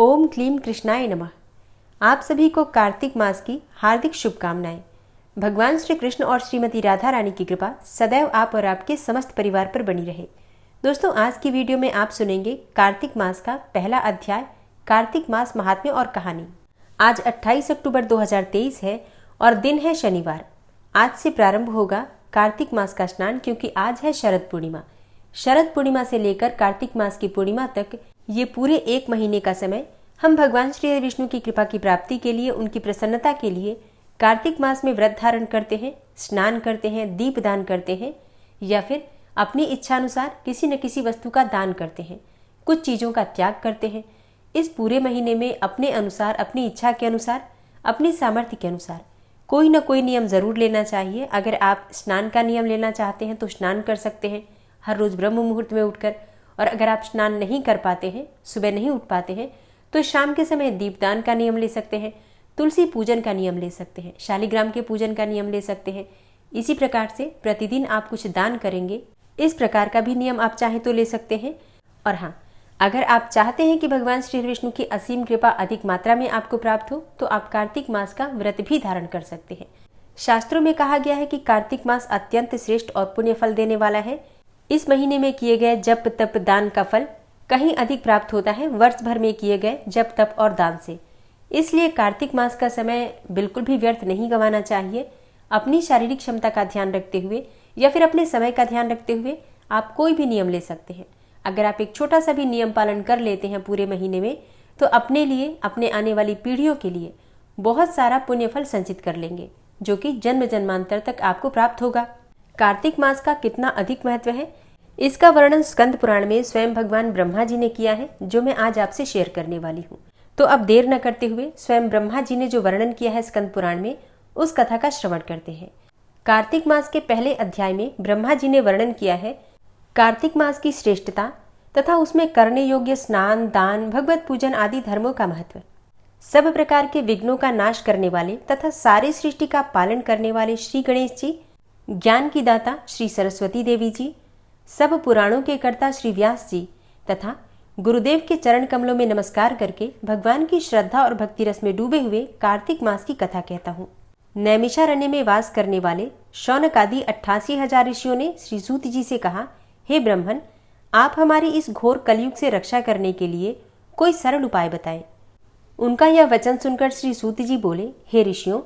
ओम क्लीम कृष्णाय नमः। आप सभी को कार्तिक मास की हार्दिक शुभकामनाएं। भगवान श्री कृष्ण और श्रीमती राधा रानी की कृपा सदैव आप और आपके समस्त परिवार पर बनी रहे। दोस्तों, आज की वीडियो में आप सुनेंगे कार्तिक मास का पहला अध्याय, कार्तिक मास महात्म्य और कहानी। आज 28 अक्टूबर 2023 है और दिन है शनिवार। आज से प्रारंभ होगा कार्तिक मास का स्नान, क्योंकि आज है शरद पूर्णिमा। शरद पूर्णिमा से लेकर कार्तिक मास की पूर्णिमा तक ये पूरे एक महीने का समय हम भगवान श्री विष्णु की कृपा की प्राप्ति के लिए, उनकी प्रसन्नता के लिए कार्तिक मास में व्रत धारण करते हैं, स्नान करते हैं, दीपदान करते हैं या फिर अपनी इच्छा अनुसार किसी न किसी वस्तु का दान करते हैं, कुछ चीज़ों का त्याग करते हैं। इस पूरे महीने में अपने अनुसार, अपनी इच्छा के अनुसार, अपनी सामर्थ्य के अनुसार कोई न कोई नियम ज़रूर लेना चाहिए। अगर आप स्नान का नियम लेना चाहते हैं तो स्नान कर सकते हैं हर रोज़ ब्रह्म मुहूर्त में उठकर, और अगर आप स्नान नहीं कर पाते हैं, सुबह नहीं उठ पाते हैं, तो शाम के समय दीपदान का नियम ले सकते हैं, तुलसी पूजन का नियम ले सकते हैं, शालिग्राम के पूजन का नियम ले सकते हैं। इसी प्रकार से प्रतिदिन आप कुछ दान करेंगे, इस प्रकार का भी नियम आप चाहें तो ले सकते हैं। और हाँ, अगर आप चाहते हैं कि भगवान श्री विष्णु की असीम कृपा अधिक मात्रा में आपको प्राप्त हो तो आप कार्तिक मास का व्रत भी धारण कर सकते हैं। शास्त्रों में कहा गया है कि कार्तिक मास अत्यंत श्रेष्ठ और पुण्य फल देने वाला है। इस महीने में किए गए जप तप दान का फल कहीं अधिक प्राप्त होता है वर्ष भर में किए गए जप तप और दान से। इसलिए कार्तिक मास का समय बिल्कुल भी व्यर्थ नहीं गंवाना चाहिए। अपनी शारीरिक क्षमता का ध्यान रखते हुए या फिर अपने समय का ध्यान रखते हुए आप कोई भी नियम ले सकते हैं। अगर आप एक छोटा सा भी नियम पालन कर लेते हैं पूरे महीने में, तो अपने लिए, अपने आने वाली पीढ़ियों के लिए बहुत सारा पुण्य फल संचित कर लेंगे, जो कि जन्म जन्मांतर तक आपको प्राप्त होगा। कार्तिक मास का कितना अधिक महत्व है, इसका वर्णन स्कंद पुराण में स्वयं भगवान ब्रह्मा जी ने किया है, जो मैं आज आपसे शेयर करने वाली हूँ। तो अब देर न करते हुए स्वयं ब्रह्मा जी ने जो वर्णन किया है स्कंद पुराण में, उस कथा का श्रवण करते हैं। कार्तिक मास के पहले अध्याय में ब्रह्मा जी ने वर्णन किया है कार्तिक मास की श्रेष्ठता तथा उसमें करने योग्य स्नान, दान, भगवत पूजन आदि धर्मों का महत्व। सब प्रकार के विघ्नों का नाश करने वाले तथा सारी सृष्टि का पालन करने वाले श्री गणेश जी, ज्ञान की दाता श्री सरस्वती देवी जी, सब पुराणों के कर्ता श्री व्यास जी तथा गुरुदेव के चरण कमलों में नमस्कार करके भगवान की श्रद्धा और भक्ति रस में डूबे हुए कार्तिक मास की कथा कहता हूँ। नैमिषारण्य में वास करने वाले शौनक आदि 88,000 ऋषियों ने श्री सूत जी से कहा, हे ब्रह्मन, आप हमारी इस घोर कलयुग से रक्षा करने के लिए कोई सरल उपाय बताएं। उनका यह वचन सुनकर श्री सूत जी बोले, हे ऋषियों,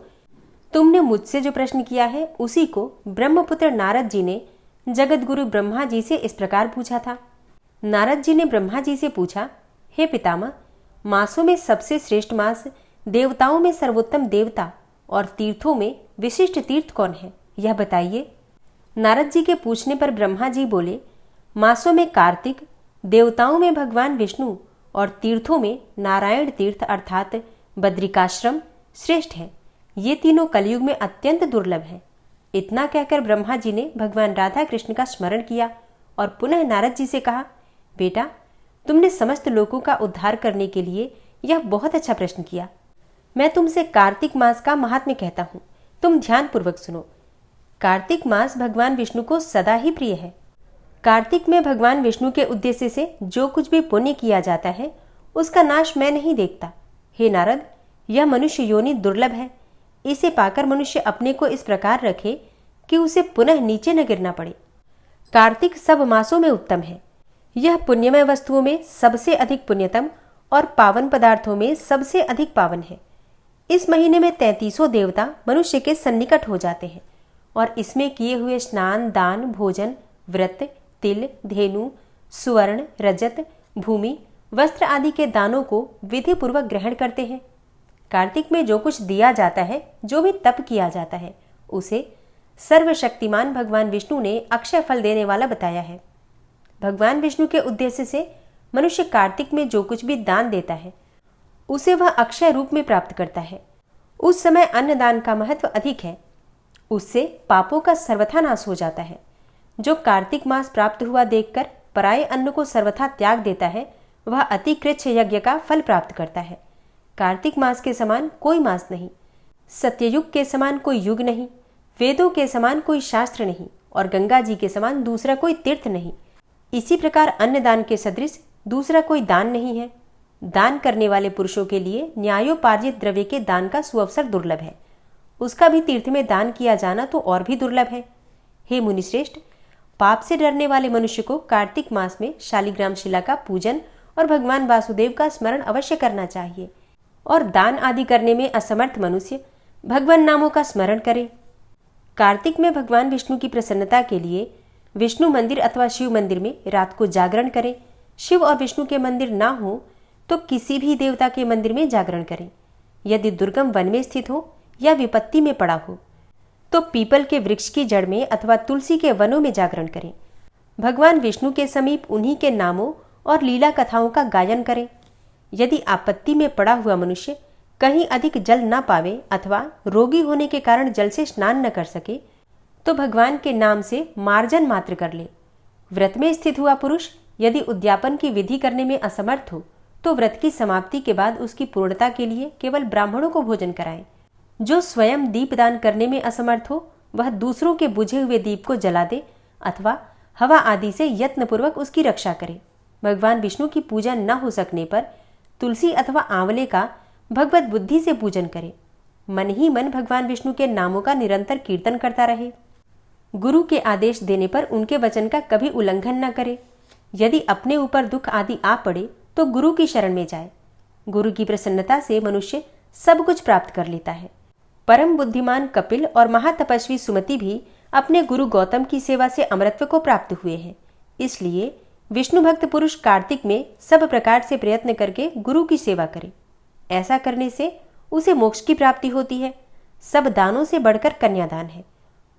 तुमने मुझसे जो प्रश्न किया है उसी को ब्रह्मपुत्र नारद जी ने जगत गुरु ब्रह्मा जी से इस प्रकार पूछा था। नारद जी ने ब्रह्मा जी से पूछा, हे पितामह, मासों में सबसे श्रेष्ठ मास, देवताओं में सर्वोत्तम देवता और तीर्थों में विशिष्ट तीर्थ कौन है, यह बताइए। नारद जी के पूछने पर ब्रह्मा जी बोले, मासों में कार्तिक, देवताओं में भगवान विष्णु और तीर्थों में नारायण तीर्थ अर्थात बद्रिकाश्रम श्रेष्ठ है। ये तीनों कलयुग में अत्यंत दुर्लभ है। इतना कहकर ब्रह्मा जी ने भगवान राधा कृष्ण का स्मरण किया और पुनः नारद जी से कहा, बेटा, तुमने समस्त लोगों का उद्धार करने के लिए यह बहुत अच्छा प्रश्न किया। मैं तुमसे कार्तिक मास का महात्म्य कहता हूँ, तुम ध्यान पूर्वक सुनो। कार्तिक मास भगवान विष्णु को सदा ही प्रिय है। कार्तिक में भगवान विष्णु के उद्देश्य से जो कुछ भी पुण्य किया जाता है उसका नाश मैं नहीं देखता। हे नारद, यह मनुष्य योनि दुर्लभ है। इसे पाकर मनुष्य अपने को इस प्रकार रखे कि उसे पुनः नीचे न गिरना पड़े। कार्तिक सब मासों में उत्तम है। यह पुण्यमय वस्तुओं में सबसे अधिक पुण्यतम और पावन पदार्थों में सबसे अधिक पावन है। इस महीने में 33 देवता मनुष्य के सन्निकट हो जाते हैं और इसमें किए हुए स्नान, दान, भोजन, व्रत, तिल, धेनु, सुवर्ण, रजत, भूमि, वस्त्र आदि के दानों को विधि पूर्वक ग्रहण करते हैं। कार्तिक में जो कुछ दिया जाता है, जो भी तप किया जाता है, उसे सर्वशक्तिमान भगवान विष्णु ने अक्षय फल देने वाला बताया है। भगवान विष्णु के उद्देश्य से मनुष्य कार्तिक में जो कुछ भी दान देता है उसे वह अक्षय रूप में प्राप्त करता है। उस समय अन्नदान का महत्व अधिक है। उससे पापों का सर्वथा नाश हो जाता है। जो कार्तिक मास प्राप्त हुआ देखकर पराये अन्न को सर्वथा त्याग देता है, वह अति कृच्छ यज्ञ का फल प्राप्त करता है। कार्तिक मास के समान कोई मास नहीं, सत्ययुग के समान कोई युग नहीं, वेदों के समान कोई शास्त्र नहीं और गंगा जी के समान दूसरा कोई तीर्थ नहीं। इसी प्रकार अन्नदान के सदृश दूसरा कोई दान नहीं है। दान करने वाले पुरुषों के लिए न्यायोपार्जित द्रव्य के दान का सुअवसर दुर्लभ है। उसका भी तीर्थ में दान किया जाना तो और भी दुर्लभ है। हे मुनिश्रेष्ठ, पाप से डरने वाले मनुष्य को कार्तिक मास में शालिग्राम शिला का पूजन और भगवान वासुदेव का स्मरण अवश्य करना चाहिए, और दान आदि करने में असमर्थ मनुष्य भगवान नामों का स्मरण करे। कार्तिक में भगवान विष्णु की प्रसन्नता के लिए विष्णु मंदिर अथवा शिव मंदिर में रात को जागरण करें। शिव और विष्णु के मंदिर ना हो तो किसी भी देवता के मंदिर में जागरण करें। यदि दुर्गम वन में स्थित हो या विपत्ति में पड़ा हो तो पीपल के वृक्ष की जड़ में अथवा तुलसी के वनों में जागरण करें। भगवान विष्णु के समीप उन्हीं के नामों और लीला कथाओं का गायन करें। यदि आपत्ति में पड़ा हुआ मनुष्य कहीं अधिक जल न पावे अथवा रोगी होने के कारण जल से स्नान न कर सके तो भगवान के नाम से मार्जन मात्र कर ले। व्रत में स्थित हुआ पुरुष यदि उद्यापन की विधि करने में असमर्थ हो तो व्रत की समाप्ति के बाद उसकी पूर्णता के लिए केवल ब्राह्मणों को भोजन कराएं। जो स्वयं दीपदान करने में असमर्थ हो वह दूसरों के बुझे हुए दीप को जला दे अथवा हवा आदि से यत्नपूर्वक उसकी रक्षा करे। भगवान विष्णु की पूजा न हो सकने पर तुलसी अथवा आंवले का भगवत बुद्धि से पूजन करे। मन ही मन भगवान विष्णु के नामों का निरंतर कीर्तन करता रहे। गुरु के आदेश देने पर उनके वचन का कभी उल्लंघन न करे। यदि अपने ऊपर दुख आदि आ पड़े तो गुरु की शरण में जाए। गुरु की प्रसन्नता से मनुष्य सब कुछ प्राप्त कर लेता है। परम बुद्धिमान कपिल और महातपस्वी सुमति भी अपने गुरु गौतम की सेवा से अमरत्व को प्राप्त हुए हैं। इसलिए विष्णु भक्त पुरुष कार्तिक में सब प्रकार से प्रयत्न करके गुरु की सेवा करे। ऐसा करने से उसे मोक्ष की प्राप्ति होती है। सब दानों से बढ़कर कन्यादान है,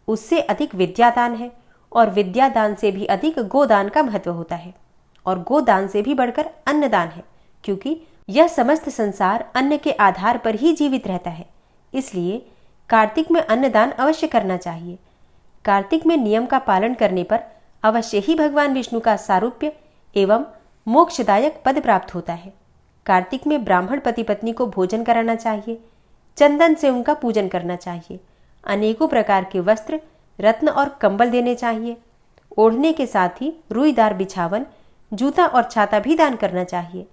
उससे अधिक विद्यादान है, और विद्यादान से भी अधिक गोदान का महत्व होता है, और गोदान से भी बढ़कर अन्नदान है, क्योंकि यह समस्त संसार अन्न के आधार पर ही जीवित रहता है। इसलिए कार्तिक में अन्नदान अवश्य करना चाहिए। कार्तिक में नियम का पालन करने पर अवश्य ही भगवान विष्णु का सारूप्य एवं मोक्षदायक पद प्राप्त होता है। कार्तिक में ब्राह्मण पति पत्नी को भोजन कराना चाहिए, चंदन से उनका पूजन करना चाहिए, अनेकों प्रकार के वस्त्र, रत्न और कंबल देने चाहिए। ओढ़ने के साथ ही रुईदार बिछावन, जूता और छाता भी दान करना चाहिए।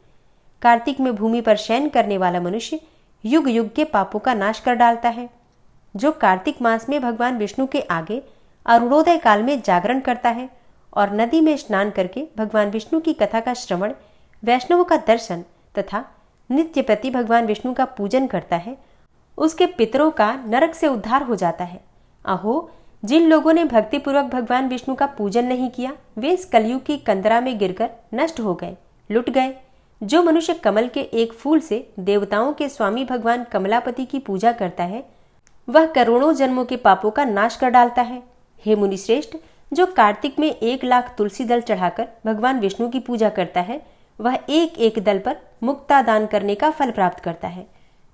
कार्तिक में भूमि पर शयन करने वाला मनुष्य युग युग के पापों का नाश कर डालता है। जो कार्तिक मास में भगवान विष्णु के आगे अरुणोदय काल में जागरण करता है और नदी में स्नान करके भगवान विष्णु की कथा का श्रवण, वैष्णवों का दर्शन तथा नित्य प्रति भगवान विष्णु का पूजन करता है, उसके पितरों का नरक से उद्धार हो जाता है। अहो, जिन लोगों ने भक्तिपूर्वक भगवान विष्णु का पूजन नहीं किया वे इस कलयुग की कंदरा में गिरकर नष्ट हो गए, लुट गए। जो मनुष्य कमल के एक फूल से देवताओं के स्वामी भगवान कमलापति की पूजा करता है वह करोड़ों जन्मों के पापों का नाश कर डालता है। हे मुनिश्रेष्ठ, जो कार्तिक में 1,00,000 तुलसी दल चढ़ाकर भगवान विष्णु की पूजा करता है वह एक एक दल पर मुक्ता दान करने का फल प्राप्त करता है।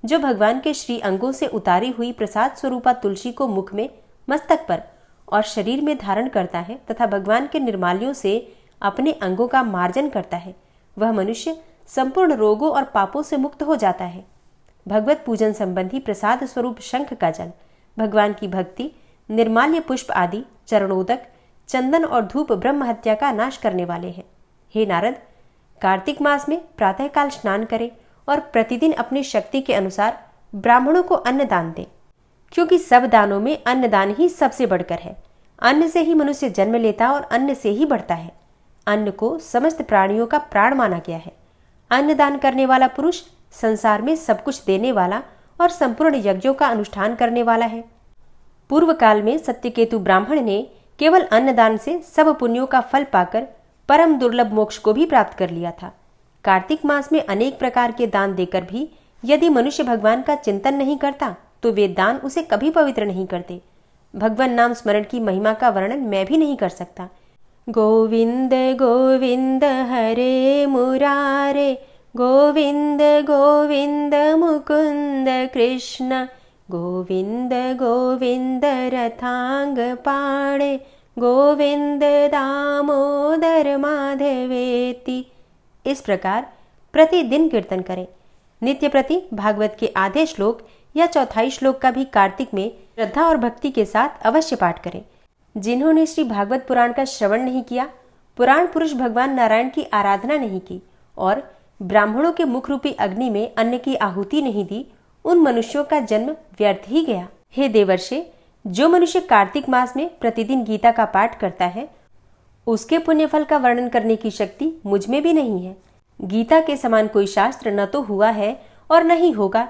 जो भगवान के श्री अंगों से उतारी हुई प्रसाद स्वरूपा तुलसी को मुख में, मस्तक पर और शरीर में धारण करता है तथा भगवान के निर्माल्यों से अपने अंगों का मार्जन करता है, वह मनुष्य संपूर्ण रोगों और पापों से मुक्त हो जाता है। भगवत पूजन संबंधी प्रसाद स्वरूप शंख का जल, भगवान की भक्ति, निर्माल्य पुष्प आदि, चरणोदक, चंदन और धूप ब्रह्म हत्या का नाश करने वाले हैं। हे नारद, कार्तिक मास में प्रातःकाल स्नान करें और प्रतिदिन अपनी शक्ति के अनुसार ब्राह्मणों को अन्न दान दें, क्योंकि सब दानों में अन्नदान ही सबसे बढ़कर है। अन्न से ही मनुष्य जन्म लेता और अन्न से ही बढ़ता है। अन्न को समस्त प्राणियों का प्राण माना गया है। अन्न दान करने वाला पुरुष संसार में सब कुछ देने वाला और संपूर्ण यज्ञों का अनुष्ठान करने वाला है। पूर्व काल में सत्यकेतु ब्राह्मण ने केवल अन्नदान से सब पुण्यों का फल पाकर परम दुर्लभ मोक्ष को भी प्राप्त कर लिया था। कार्तिक मास में अनेक प्रकार के दान देकर भी यदि मनुष्य भगवान का चिंतन नहीं करता तो वे दान उसे कभी पवित्र नहीं करते। भगवान नाम स्मरण की महिमा का वर्णन मैं भी नहीं कर सकता। गोविंद गोविंद हरे मुरारे, गोविंद गोविंद मुकुंद कृष्ण, गोविंद गोविंद रथांग पाणे, गोविंद दामोदर माधवेति। इस प्रकार प्रतिदिन कीर्तन करें। नित्य प्रति भागवत के आधे श्लोक या चौथाई श्लोक का भी कार्तिक में श्रद्धा और भक्ति के साथ अवश्य पाठ करें। जिन्होंने श्री भागवत पुराण का श्रवण नहीं किया, पुराण पुरुष भगवान नारायण की आराधना नहीं की और ब्राह्मणों के मुख रूपी अग्नि में अन्न की आहुति नहीं दी, उन मनुष्यों का जन्म व्यर्थ ही गया। हे देवर्षि, जो मनुष्य कार्तिक मास में प्रतिदिन गीता का पाठ करता है, उसके पुण्यफल का वर्णन करने की शक्ति मुझ में भी नहीं है। गीता के समान कोई शास्त्र न तो हुआ है और न ही होगा।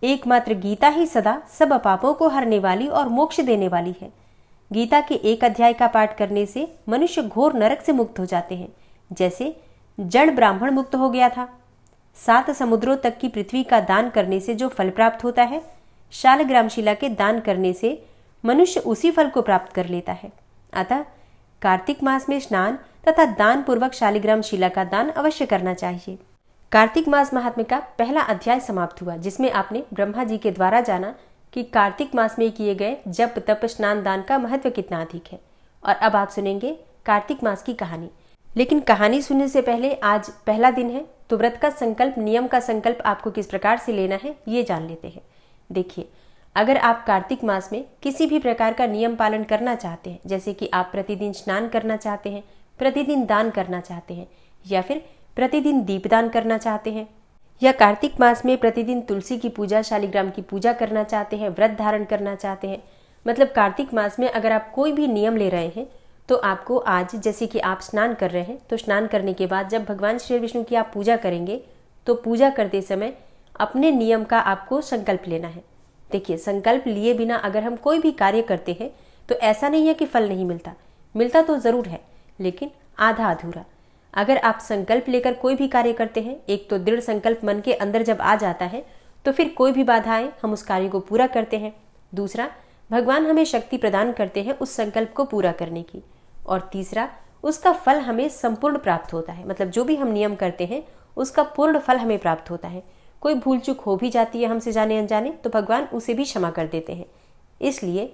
एकमात्र गीता ही सदा सब पापों को हरने वाली और मोक्ष देने वाली है। गीता के एक अध्याय का पाठ करने से मनुष्य घोर नरक से मुक्त हो जाते हैं, जैसे जड़ ब्राह्मण मुक्त हो गया था। 7 समुद्रों तक की पृथ्वी का दान करने से जो फल प्राप्त होता है, शालग्राम शिला के दान करने से मनुष्य उसी फल को प्राप्त कर लेता है। अतः कार्तिक मास में स्नान तथा दान पूर्वक शालिग्राम शिला का दान अवश्य करना चाहिए। कार्तिक मास महात्म्य का पहला अध्याय समाप्त हुआ, जिसमें आपने ब्रह्मा जी के द्वारा जाना कि कार्तिक मास में किए गए जप तप स्नान दान का महत्व कितना अधिक है। और अब आप सुनेंगे कार्तिक मास की कहानी। लेकिन कहानी सुनने से पहले आज पहला दिन है, तो व्रत का संकल्प, नियम का संकल्प आपको किस प्रकार से लेना है ये जान लेते हैं। देखिए, अगर आप कार्तिक मास में किसी भी प्रकार का नियम पालन करना चाहते हैं, जैसे कि आप प्रतिदिन स्नान करना चाहते हैं, प्रतिदिन दान करना चाहते हैं, या फिर प्रतिदिन दीपदान करना चाहते हैं, या कार्तिक मास में प्रतिदिन तुलसी की पूजा, शालिग्राम की पूजा करना चाहते हैं, व्रत धारण करना चाहते हैं, मतलब कार्तिक मास में अगर आप कोई भी नियम ले रहे हैं, तो आपको आज, जैसे कि आप स्नान कर रहे हैं, तो स्नान करने के बाद जब भगवान श्री विष्णु की आप पूजा करेंगे, तो पूजा करते समय अपने नियम का आपको संकल्प लेना है। देखिए, संकल्प लिए बिना अगर हम कोई भी कार्य करते हैं तो ऐसा नहीं है कि फल नहीं मिलता, मिलता तो जरूर है, लेकिन आधा अधूरा। अगर आप संकल्प लेकर कोई भी कार्य करते हैं, एक तो दृढ़ संकल्प मन के अंदर जब आ जाता है तो फिर कोई भी बाधा आए हम उस कार्य को पूरा करते हैं। दूसरा, भगवान हमें शक्ति प्रदान करते हैं उस संकल्प को पूरा करने की। और तीसरा, उसका फल हमें संपूर्ण प्राप्त होता है, मतलब जो भी हम नियम करते हैं उसका पूर्ण फल हमें प्राप्त होता है। कोई भूल चूक हो भी जाती है हमसे जाने अनजाने, तो भगवान उसे भी क्षमा कर देते हैं। इसलिए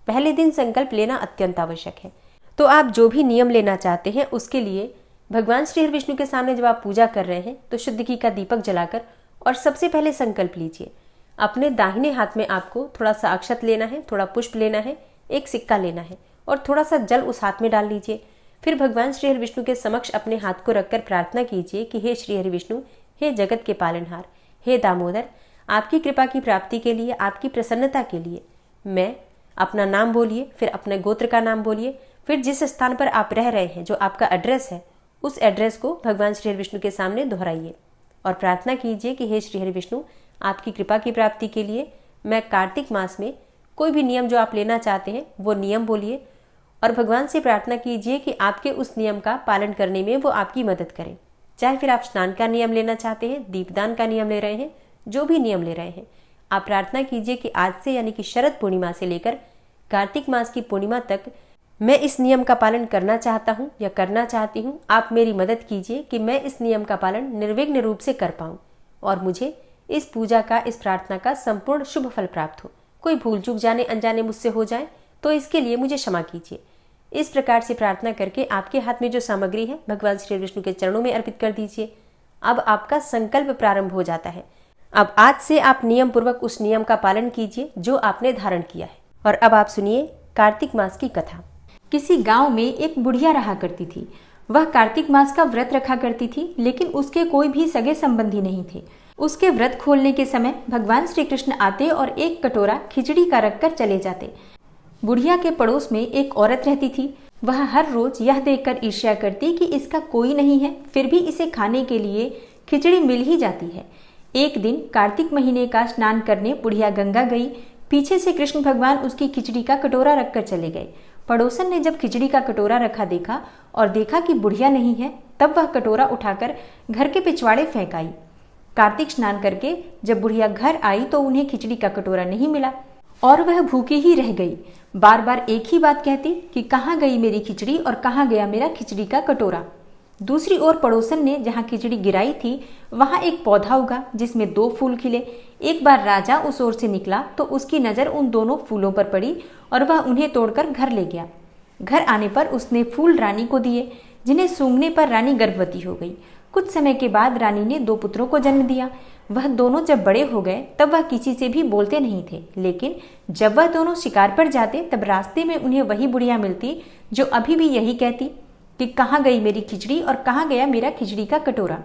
पहले दिन संकल्प लेना अत्यंत आवश्यक है। तो आप जो भी नियम लेना चाहते हैं उसके लिए भगवान श्री हरि विष्णु के सामने जब आप पूजा कर रहे हैं तो शुद्ध घी का दीपक जलाकर और सबसे पहले संकल्प लीजिए। अपने दाहिने हाथ में आपको थोड़ा सा अक्षत लेना है, थोड़ा पुष्प लेना है, एक सिक्का लेना है और थोड़ा सा जल उस हाथ में डाल लीजिए। फिर भगवान श्री हरि विष्णु के समक्ष अपने हाथ को रखकर प्रार्थना कीजिए कि हे श्री हरि विष्णु, हे जगत के पालनहार, हे दामोदर, आपकी कृपा की प्राप्ति के लिए, आपकी प्रसन्नता के लिए मैं, अपना नाम बोलिए, फिर अपने गोत्र का नाम बोलिए, फिर जिस स्थान पर आप रह रहे हैं, जो आपका एड्रेस है, उस एड्रेस को भगवान श्री हरि विष्णु के सामने दोहराइए और प्रार्थना कीजिए कि हे श्री हरि विष्णु, आपकी कृपा की प्राप्ति के लिए मैं कार्तिक मास में कोई भी नियम जो आप लेना चाहते हैं वो नियम बोलिए और भगवान से प्रार्थना कीजिए कि आपके उस नियम का पालन करने में वो आपकी मदद करें। चाहे फिर आप स्नान का नियम लेना चाहते हैं, दीपदान का नियम ले रहे हैं, जो भी नियम ले रहे हैं, आप प्रार्थना कीजिए कि आज से, यानी कि शरद पूर्णिमा से लेकर कार्तिक मास की पूर्णिमा तक मैं इस नियम का पालन करना चाहता हूँ या करना चाहती हूँ। आप मेरी मदद कीजिए कि मैं इस नियम का पालन निर्विघ्न रूप से कर पाऊँ और मुझे इस पूजा का, इस प्रार्थना का संपूर्ण शुभ फल प्राप्त हो। कोई भूल चूक जाने अनजाने मुझसे हो जाए तो इसके लिए मुझे क्षमा कीजिए। इस प्रकार से प्रार्थना करके आपके हाथ में जो सामग्री है भगवान श्री विष्णु के चरणों में अर्पित कर दीजिए। अब आपका संकल्प प्रारंभ हो जाता है। अब आज से आप नियम पूर्वक उस नियम का पालन कीजिए जो आपने धारण किया है। और अब आप सुनिए कार्तिक मास की कथा। किसी गांव में एक बुढ़िया रहा करती थी। वह कार्तिक मास का व्रत रखा करती थी, लेकिन उसके कोई भी सगे संबंधी नहीं थे। उसके व्रत खोलने के समय भगवान श्री कृष्ण आते और एक कटोरा खिचड़ी का रखकर चले जाते। बुढ़िया के पड़ोस में एक औरत रहती थी। वह हर रोज यह देखकर ईर्ष्या करती कि इसका कोई नहीं है, फिर भी इसे खाने के लिए खिचड़ी मिल ही जाती है। एक दिन कार्तिक महीने का स्नान करने बुढ़िया गंगा गई। पीछे से कृष्ण भगवान उसकी खिचड़ी का कटोरा रखकर चले गए। पड़ोसन ने जब खिचड़ी का कटोरा रखा देखा और देखा कि बुढ़िया नहीं है, तब वह कटोरा उठाकर घर के पिछवाड़े फेंक आई। कार्तिक स्नान करके जब बुढ़िया घर आई तो उन्हें खिचड़ी का कटोरा नहीं मिला और वह भूखी ही रह गई। बार बार एक ही बात कहती कि कहाँ गई मेरी खिचड़ी और कहाँ गया मेरा खिचड़ी का कटोरा। दूसरी ओर पड़ोसन ने जहाँ खिचड़ी गिराई थी वहां एक पौधा उगा जिसमें 2 फूल खिले। एक बार राजा उस ओर से निकला तो उसकी नजर उन दोनों फूलों पर पड़ी और वह उन्हें तोड़कर घर ले गया। घर आने पर उसने फूल रानी को दिए, जिन्हें सूंघने पर रानी गर्भवती हो गई। कुछ समय के बाद रानी ने 2 पुत्रों को जन्म दिया। वह दोनों जब बड़े हो गए तब वह किसी से भी बोलते नहीं थे, लेकिन जब वह दोनों शिकार पर जाते तब रास्ते में उन्हें वही बुढ़िया मिलती जो अभी भी यही कहती कि कहाँ गई मेरी खिचड़ी और कहाँ गया मेरा खिचड़ी का कटोरा।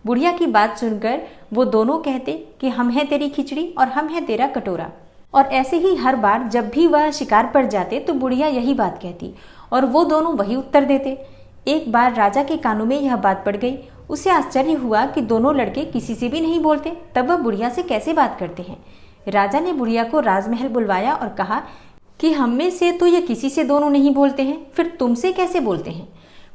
बुढ़िया की बात सुनकर वो दोनों कहते कि हम हैं तेरी खिचड़ी और हम हैं तेरा कटोरा। और ऐसे ही हर बार जब भी वह शिकार पर जाते तो बुढ़िया यही बात कहती और वो दोनों वही उत्तर देते। एक बार राजा के कानों में यह बात पड़ गई। उसे आश्चर्य हुआ कि दोनों लड़के किसी से भी नहीं बोलते, तब वह बुढ़िया से कैसे बात करते हैं। राजा ने बुढ़िया को राजमहल बुलवाया और कहा कि हम में से तो ये किसी से दोनों नहीं बोलते हैं, फिर तुमसे कैसे बोलते हैं।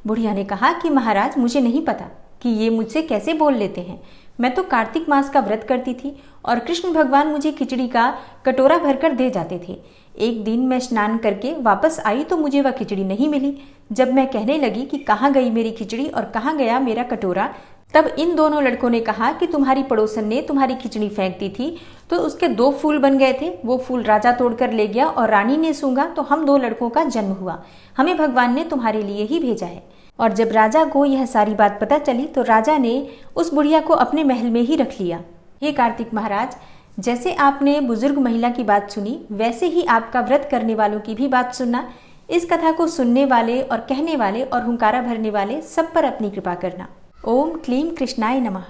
बुढ़िया ने कहा कि महाराज, मुझे नहीं पता कि ये मुझसे कैसे बोल लेते हैं। मैं तो कार्तिक मास का व्रत करती थी और कृष्ण भगवान मुझे खिचड़ी का कटोरा भरकर दे जाते थे। एक दिन मैं स्नान करके वापस आई तो मुझे वह खिचड़ी नहीं मिली। जब मैं कहने लगी कि कहाँ गई मेरी खिचड़ी और कहाँ गया मेरा कटोरा, तब इन दोनों लड़कों ने कहा कि तुम्हारी पड़ोसन ने तुम्हारी खिचड़ी फेंक दी थी तो उसके 2 फूल बन गए थे। वो फूल राजा तोड़कर ले गया और रानी ने सूंघा तो हम 2 लड़कों का जन्म हुआ। हमें भगवान ने तुम्हारे लिए ही भेजा है। और जब राजा को यह सारी बात पता चली तो राजा ने उस बुढ़िया को अपने महल में ही रख लिया। हे कार्तिक महाराज, जैसे आपने बुजुर्ग महिला की बात सुनी, वैसे ही आपका व्रत करने वालों की भी बात सुनना। इस कथा को सुनने वाले और कहने वाले और हुंकारा भरने वाले सब पर अपनी कृपा करना। ओम क्लीम कृष्णाय नमः।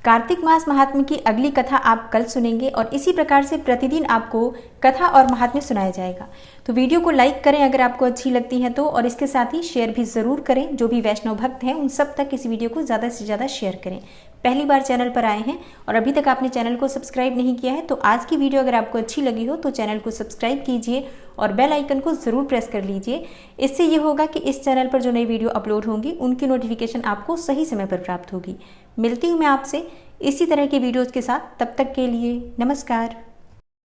कार्तिक मास महात्म्य की अगली कथा आप कल सुनेंगे और इसी प्रकार से प्रतिदिन आपको कथा और महात्म्य सुनाया जाएगा। तो वीडियो को लाइक करें अगर आपको अच्छी लगती है तो, और इसके साथ ही शेयर भी ज़रूर करें। जो भी वैष्णव भक्त हैं उन सब तक इस वीडियो को ज़्यादा से ज़्यादा शेयर करें। पहली बार चैनल पर आए हैं और अभी तक आपने चैनल को सब्सक्राइब नहीं किया है तो आज की वीडियो अगर आपको अच्छी लगी हो तो चैनल को सब्सक्राइब कीजिए और बेल आइकन को ज़रूर प्रेस कर लीजिए। इससे ये होगा कि इस चैनल पर जो नई वीडियो अपलोड होंगी उनकी नोटिफिकेशन आपको सही समय पर प्राप्त होगी। मिलती हूँ मैं आपसे इसी तरह के वीडियोज़ के साथ, तब तक के लिए नमस्कार।